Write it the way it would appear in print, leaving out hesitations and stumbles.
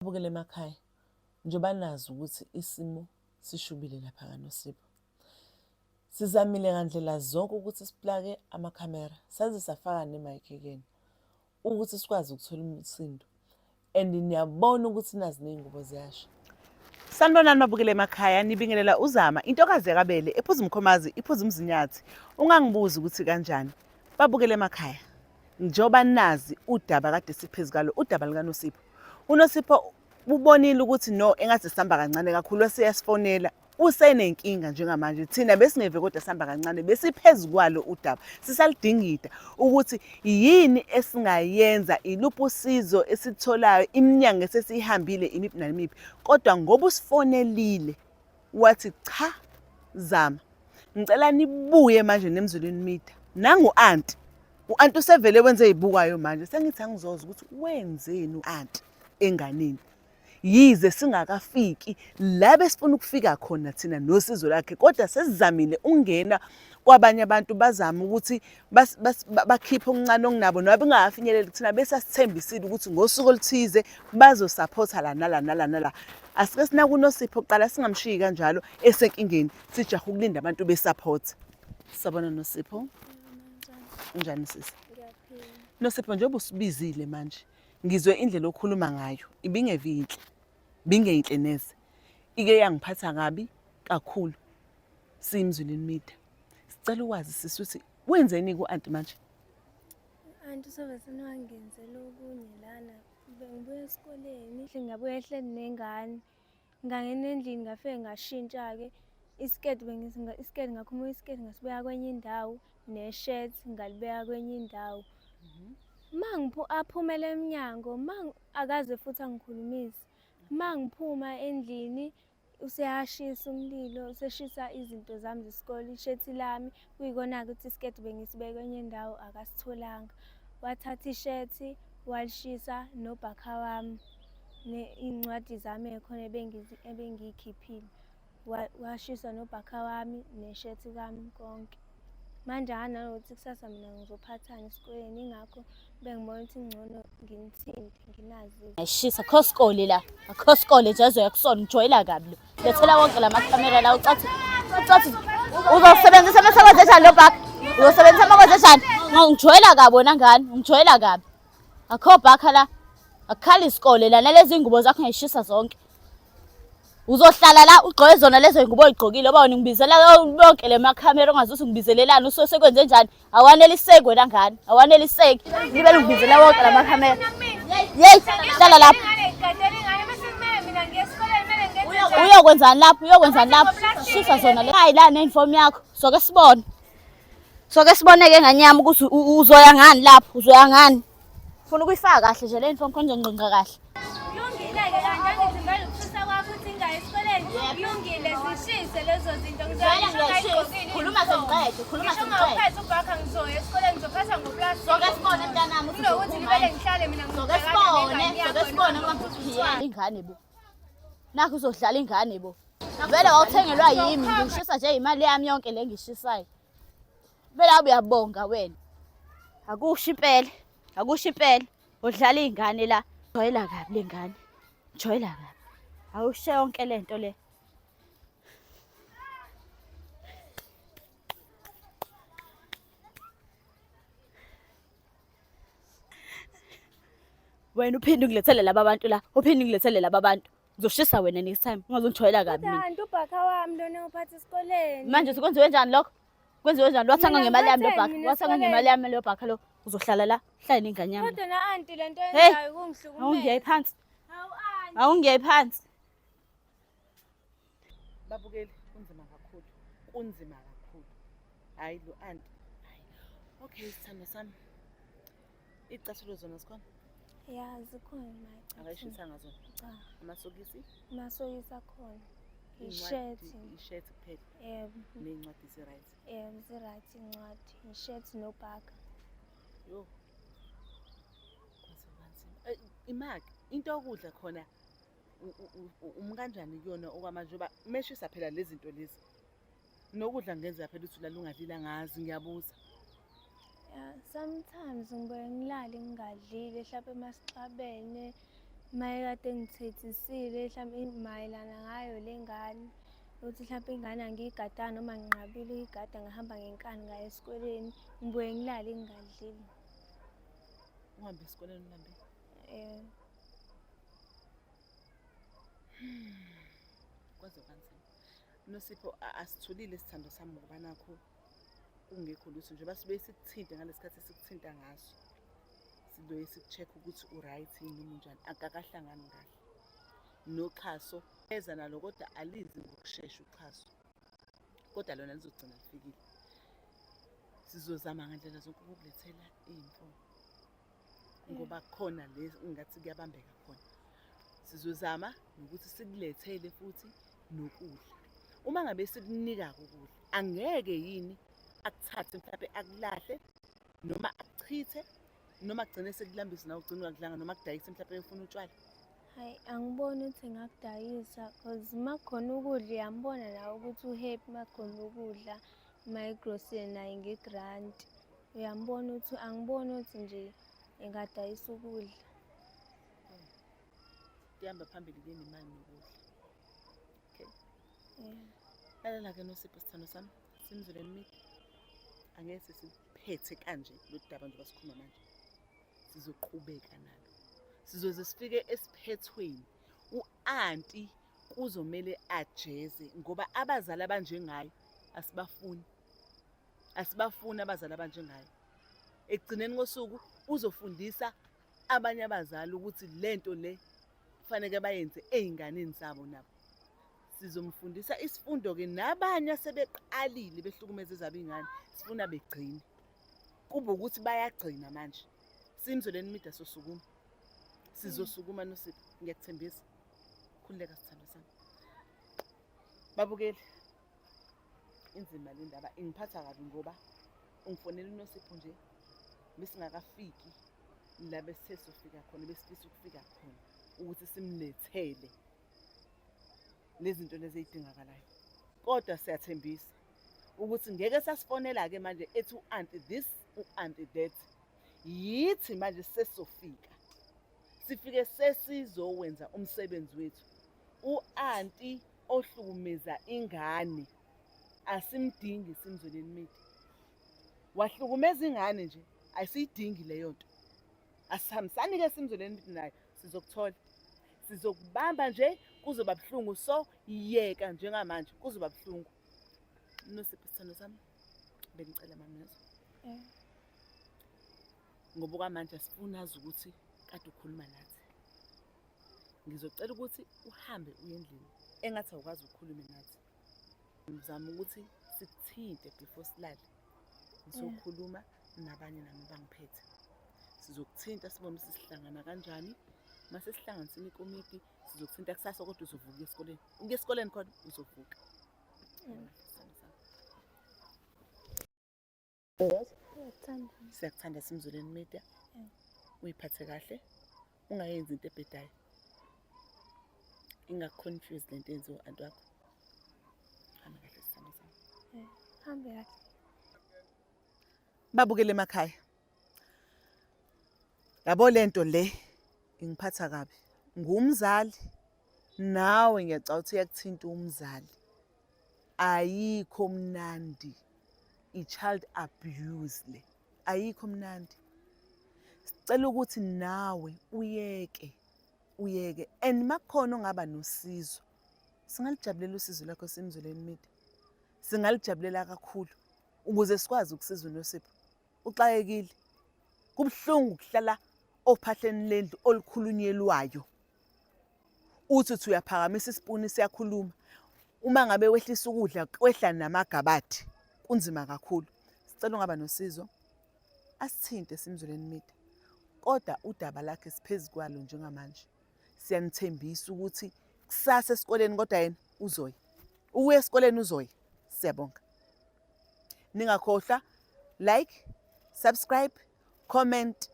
Abukele emakhaya njengoba nazi ukuthi isimo sishubile lapha kaNosipho. Sizamile ngandlela zonke ukuthi siplake amakhamera, saze safaka nemayikekeni ukuthi sikwazi ukuthola umsindo. And niyabona ukuthi nazi ney'ngubo ziyasha. Sanibonani mabukele emakhaya, nibingelela uZama, intokazi yakabele, ephuza umkhomazi, iphuza umzinyathi. Ungangibuzi ukuthi kanjani. Babukele emakhaya. Njengoba nazi udaba kade siphezu kalo, udaba likaNosipho. UNosipho ubonile ukuthi no engathi sihamba kancane kakhulu wasiyasifonela. Usenenkinga njengamanje. Thina besingeve kodwa sihamba kancane besiphezu kwalo udaba. Sisalidingida ukuthi yini esingayenza, iluphi usizo esitholayo, iminyango esesiyihambile imiphi nalimiphi. Kodwa ngoba usifonelile wathi cha Zama, ngicela nibuye manje nemzulwini Media. Nangu anti. U-anti usevele wenze ey'bukwayo manje. Sengithi angizoza ukuthi wenzeni u-anti enganeni. Yize singakafiki la besifuna ukufika khona thina nosizo lakhe, kodwa sesizamile ukungena kwabanye abantu bazama ukuthi bakhiphe okuncane okunabo noma bengafinyeleli thina besasithembisile ukuthi ngosuku oluthize bazosupport la nala nala nala. Asike sinake uNosipho kuqala singamshiyi kanjalo esenkingeni, sijaha ukulinda abantu besupport. Sabona Nosipho. Unjani sisi? Ngiyaphila. Nosipho njengoba usibizile manje, ngizwe indlela okhuluma ngayo, ibingevinhle, bingeyinhle neze. Ike yangiphatha kabi kakhulu. Simzulwini Media. Sicela ukwazi sisi ukuthi wenzeni ku-anti manje? Anti sobe senwangenzela okunye lana. Bengibuye esikoleni, ngabuye ehleli nengane. Ngangena endlini ngafike ngashintsha-ke. Isiketi ngakhuluma isiketi ngasibeka kwenye indawo, neshirt ngalibeka kwenye indawo. Aphumela emnyango, akaze futhi angikhulumise. Ngiphuma endlini useyashisa umlilo, useshisa izinto zami zesikole, ishethi lami, kuyikona-ke ukuthi isiketi bengisibeke kwenye indawo akasitholanga. Wathatha ishethi, walishisa nobhakha wami, iy'ncwadi zami ey'khona ebengiy'khiphile. Washisa nobhakha wami neshethi kami konke. Manje nanokuthi kusasa mina ngizophathana esikoleni, ingakho bengibona ukuthi ngcono nginithinte nginazise. Ngishisa akho sikole la, akho sikole nje azoya kusona, ngijwayela kabi lo. Lethela wonke la makhamera la ucathi uzosebenzisa amasebenzi enjani lo bhakha? Uzosebenzisa amasebenzi enjani? Ngijwayela kabi wena ngane, ngijwayela kabi. Akho bhakha la, akukhala isikole la, nalezi ngubo zakho ngiyishisa zonke. Uzohlala la ugqoke zona lezo ngubo oyigqokile, oba ngibizela yonke le makhamera ongazuthi ngibizelelana usekwenze njani? Awaneliseki wena ngane, awaneliseki. Ngibele ngibizela wonke la makhamera. Yeyi, hlala lapho. Uyokwenzani lapho? Uyokwenzani lapho? Shisa zona le. Hayi la neinform yakho. Soke sibone. Soke siboneke nganyama ukuthi uzoya ngani lapho? Uzoya ngani? Ufuna ukuyifaka kahle nje le inform khona ngqinqa kahle. Kulungile-ke kanje angithi ngale ukushisa kwakho ukuthi ingayi esikoleni. Kulungile zishise lezo zinto. Khuluma sengiqede, khuluma sengiqede. Ngizophetha ubhakha ngizoya esikoleni, ngizophatha ngoplastic. Soke sibone mntanami ukuthi Kunokuthi ngibele ngihlale mina soke sibone ngoba ngizokhiya ingane bo. Nakho uzodlala ingane bo. Vele wawuthengelwa yimi, ngishisa nje imali yami yonke le ngishisayo. Vele uyabonga wena. Akusho impela, akusho impela. Udlala ingane la. Joyela kabi le ngane. Joyela kabi. Awushe yonke lento le. Wena uphinde ungilethele laba bantu la, uphinde ungilethele laba bantu. Ngizoshisa wena next time, ungazongijwayela kabi mina. Kanti ubhakha wami lona uphatha esikoleni. Manje sikwenziwe kanjani lokho? Kwenziwe kanjani? Wathanga ngemali yami lo bhakha. Wathanga ngemali yami lo bhakha lo. Uzohlala la, hlale nengane yami. Kodwa na anti lento yenzayo kungihlukumeza. Awungiyayi phansi. Hawu anti. Awungiyayi phansi. Babukeli kunzima kakhulu. Kunzima kakhulu. Hayi lo anti. Okay, sithando sami. Icathulo zona sikhona? Ya, zikhona manje. Akayishisanga zona. Cha, Amasokisi, masokisi akhona. incwadi, Ishethi. ishethi kuphela. Yebo. Ney'ncwadi zi-right. Yebo, zi-right incwadi. Ishethi nobhakha. Yo. Kwaze imaki into okudla khona umkanjani kuyona okwamanje ngoba meshisa phela lezi zinto lezi. Nokudla ngenza phela ukuthi ungalila ngazi ngiyabuza. Yeah, sometimes ngibuye ngilale ngingadlile mhlawumbe emasixabene Maye kade ngithethisile mhlawumbe mayelana ngayo le ngane ukuthi mhlawumbe ingane angiyigadanga noma nginqabile ukuyigada ngahamba ngenkani ngayo esikoleni ngibuye ngilale ngingadlile. Uhambe esikoleni ulambe. Kwaze kanzima. Nosipho asithulile isithando sami ngoba nakho kungekho lutho njengoba sibuye sikuthinte ngalesikhathi esikuthinta ngaso. Sibuye siku-check ukuthi u-right yini noma unjani, akakahlangani kahle. Noxhaso eza nalo kodwa alizi ngokushesha uxhaso. Kodwa lona lizogcina lifikile. Sizozama ngandlela zonke ukukulethela iy'mfuno. Ngoba khona le ngathi kuyabambeka khona. Sizozama nokuthi sikulethele futhi nokudla. Uma ngabe sikunika ukudla, angeke yini akuthathe mhlawumbe akulahle noma akuchithe noma agcine sekulambisa nawe ugcine ungakudlanga noma akudayise mhlawumbe ufuna utshwala. Hayi, angiboni ukuthi ngakudayisa cause makukhona ukudla uyambona nawe ukuthi u-happy makukhona ukudla emayigrosini naye nge-grant. Uyambona ukuthi angiboni ukuthi nje engadayisa ukudla. Kuyahamba phambili ke nemali nokudla. Okay. Lalela-ke Nosipho sithando sami, Simzulu and Media. Angeke siphethe kanje lo daba njengoba sikhuluma manje. Sizoqhubeka nalo. Sizoze sifike esiphethweni. U-anti kuzomele ajeze ngoba abazali abanjengayo asibafuni. Asibafuni abazali abanjengayo. Ekugcineni kosuku uzofundisa abanye abazali ukuthi lento le kufanele bayenze ey'nganeni zabo nabo. Sizomfundisa isifundo-ke nabanye asebeqalile behlukumeza ezabo iy'ngane. Sifuna begcine. Kube ukuthi bayagcina manje. Simzulu and Media sosukuma. Sizosukuma Nosipho, ngiyakuthembisa. Khululeka sithando sami. Babukeli. Inzima le ndaba ingiphatha kabi ngoba ungifonela uNosipho nje besingakafiki la besesofika khona besifisa ukufika khona ukuthi simlethele lezi zinto lezi ezidingakalayo. Kodwa siyathembisa ukuthi ngeke sasifonela-ke manje ethi u-anti this, u-anti that. Yithi manje sesofika. Sifike sesizowenza umsebenzi wethu. U-anti ohlukumeza ingane asimdingi Simzulu and Media. Wahlukumeza ingane nje ayisiyidingi leyo nto. Asihambisani-ke Simzulu and Media naye sizokuthola. Sizokubamba nje kuzoba buhlungu so yeka njengamanje kuzoba buhlungu. Nosipho sithando sami, bengicela mamezwe. Ngoba kwamanje asifuna azi ukuthi kade ukhuluma nathi. Ngizocela ukuthi uhambe uye endlini engathi awukwazi ukukhuluma nathi. Ngizama ukuthi sikuthinte before silale. Ngizokhuluma nabanye nami bangiphethe. Sizokuthinta sibone ukuthi sihlangana kanjani. Mase sihlanganisile ikomiti sizokuthinta kusasa kodwa uzovuka esikoleni. Unge esikoleni khona uzovuka. Siyakuthanda Simzulu and Media. Uyiphathe kahle. Ungayenzi into ebhedayo. Ingakuconfuse lento yenziwa u-anti wakho. Hamba kahle sithando sami. Hambe kahle. Babukele emakhaya. Yabo lento le ingiphatha kabi. Ngumzali nawe ngiyacabanga ukuthi uyakuthinta umzali. Ayikho mnandi. I-child abuse le. Ayikho mnandi. Sicela ukuthi nawe uyeke. And makukhona ongaba nosizo. Singalijabulela usizo lakho Simzulu and Media. Singalijabulela kakhulu ukuze sikwazi ukusiza uNosipho. Uxakekile. Kubuhlungu ukuhlala ophahleni lendlu olukhulunyelwayo. Uthi uyaphakamisa isipuni siyakhuluma. Uma ngabe wehlisa ukudla kwehla namagabadi. Kunzima kakhulu. Sicela ungaba nosizo. Asithinte Simzulu and Media. Kodwa udaba lakhe siphezulu kwalo njengamanje. Siyanithembisa ukuthi kusasa esikoleni kodwa yena uzoya. Uye esikoleni uzoya. Siyabonga. Ningakhohlwa like, subscribe, comment